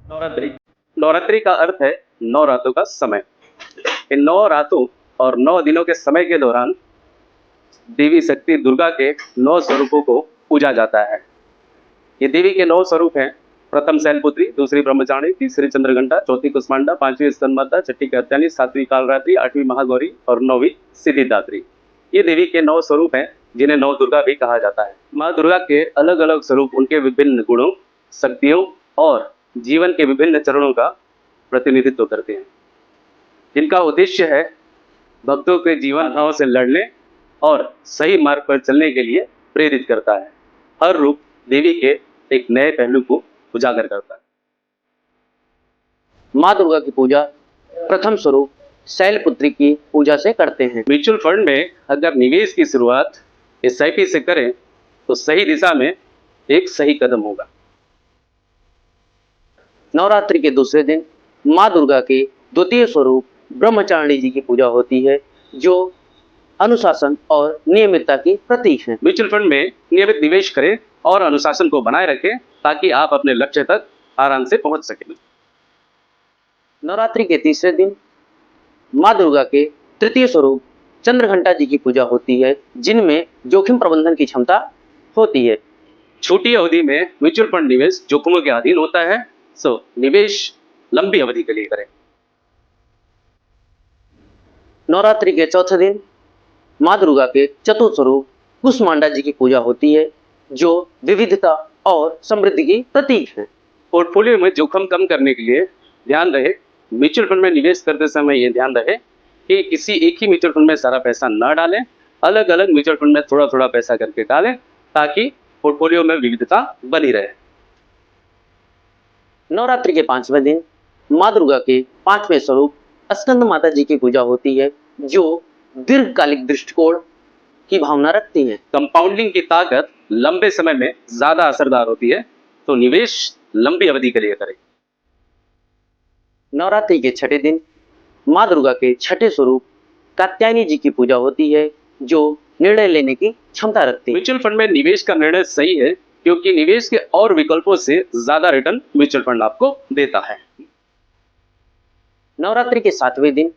नवरात्रि नवरात्रि का अर्थ है 9 रातों का समय। इन 9 रातों और 9 दिनों के समय के दौरान देवी शक्ति दुर्गा के 9 स्वरूपों को पूजा जाता है। ये देवी के 9 स्वरूप हैं। प्रथम शैलपुत्री, दूसरी ब्रह्मचारिणी, तीसरी चंद्रघंटा, चौथी कुष्मांडा, पांचवी स्कंदमाता, छठी कात्यायनी, सातवीं कालरात्रि, आठवीं महागौरी और नौवीं सिद्धिदात्री। ये देवी के 9 स्वरूप हैं, जिन्हें 9 दुर्गा भी कहा जाता है। माँ दुर्गा के अलग अलग स्वरूप उनके विभिन्न गुणों, शक्तियों और जीवन के विभिन्न चरणों का प्रतिनिधित्व करते हैं, जिनका उद्देश्य है भक्तों के जीवन बाधाओं से लड़ने और सही मार्ग पर चलने के लिए प्रेरित करता है। हर रूप देवी के एक नए पहलू को उजागर करता है। माँ दुर्गा की पूजा प्रथम स्वरूप शैलपुत्री की पूजा से करते हैं। म्यूचुअल फंड में अगर निवेश की शुरुआत एसआईपी से करें तो सही दिशा में एक सही कदम होगा। नवरात्रि के दूसरे दिन माँ दुर्गा के द्वितीय स्वरूप ब्रह्मचारिणी जी की पूजा होती है, जो अनुशासन और नियमितता की प्रतीक है। म्यूचुअल फंड में नियमित निवेश करें और अनुशासन को बनाए रखें ताकि आप अपने लक्ष्य तक आराम से पहुंच सकें। नवरात्रि के तीसरे दिन माँ दुर्गा के तृतीय स्वरूप चंद्रघंटा जी की पूजा होती है, जिनमें जोखिम प्रबंधन की क्षमता होती है। छोटी अवधि में म्यूचुअल फंड निवेश जोखिमों के अधीन होता है, सो निवेश लंबी अवधि के लिए करें। नवरात्रि के चौथे दिन माँ दुर्गा के चतुर्थ स्वरूप कुष्मांडा जी की पूजा होती है, जो विविधता और समृद्धि की प्रतीक है। पोर्टफोलियो में जोखिम कम करने के लिए ध्यान रहे म्यूचुअल फंड में निवेश करते समय ये ध्यान रहे कि किसी एक ही म्यूचुअल फंड में सारा पैसा न डालें, अलग अलग म्यूचुअल फंड में थोड़ा थोड़ा पैसा करके डालें ताकि पोर्टफोलियो में विविधता बनी रहे। नवरात्रि के पांचवें दिन माँ दुर्गा के पांचवें स्वरूप स्कंद माता जी की पूजा होती है, जो दीर्घकालिक दृष्टिकोण की भावना रखती है। कंपाउंडिंग की ताकत लंबे समय में ज्यादा असरदार होती है, तो निवेश लंबी अवधि के लिए करें। नवरात्रि के छठे दिन माँ दुर्गा के छठे स्वरूप कात्यायनी जी की पूजा होती है, जो निर्णय लेने की क्षमता रखती है। म्यूचुअल फंड में निवेश का निर्णय सही है, क्योंकि निवेश के और विकल्पों से ज्यादा रिटर्न म्यूचुअल फंड आपको देता है। नवरात्रि के सातवें दिन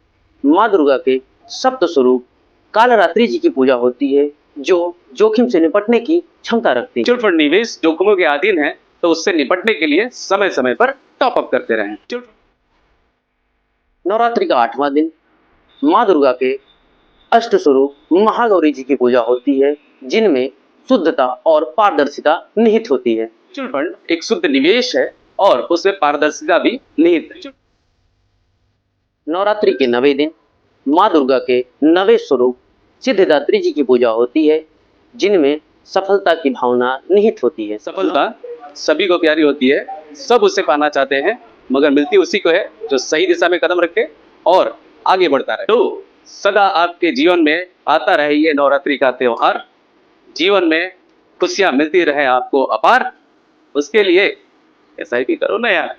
माँ दुर्गा के सप्त स्वरूप कालरात्रि जी की पूजा होती है, जो जोखिम से निपटने की क्षमता रखती है। म्यूचुअल फंड निवेश जोखिमों के अधीन है, तो उससे निपटने के लिए समय समय पर टॉप अप करते रहें। नवरात्रि का आठवां दिन माँ दुर्गा के अष्ट स्वरूप महागौरी जी की पूजा होती है, जिनमें शुद्धता और पारदर्शिता निहित होती है। म्यूचुअल फंड एक शुद्ध निवेश है और उसमें पारदर्शिता भी निहित है। नवरात्रि के 9वें दिन माँ दुर्गा के 9वें स्वरूप सिद्धिदात्री जी की पूजा होती है, जिनमें सफलता की भावना निहित होती है। सफलता सभी को प्यारी होती है, सब उसे पाना चाहते हैं, मगर मिलती उसी को है जो सही दिशा में कदम रखे और आगे बढ़ता रहे। तो सदा आपके जीवन में आता रहे ये नवरात्रि का त्योहार, जीवन में खुशियां मिलती रहे आपको अपार। उसके लिए एसआईपी करो ना यार।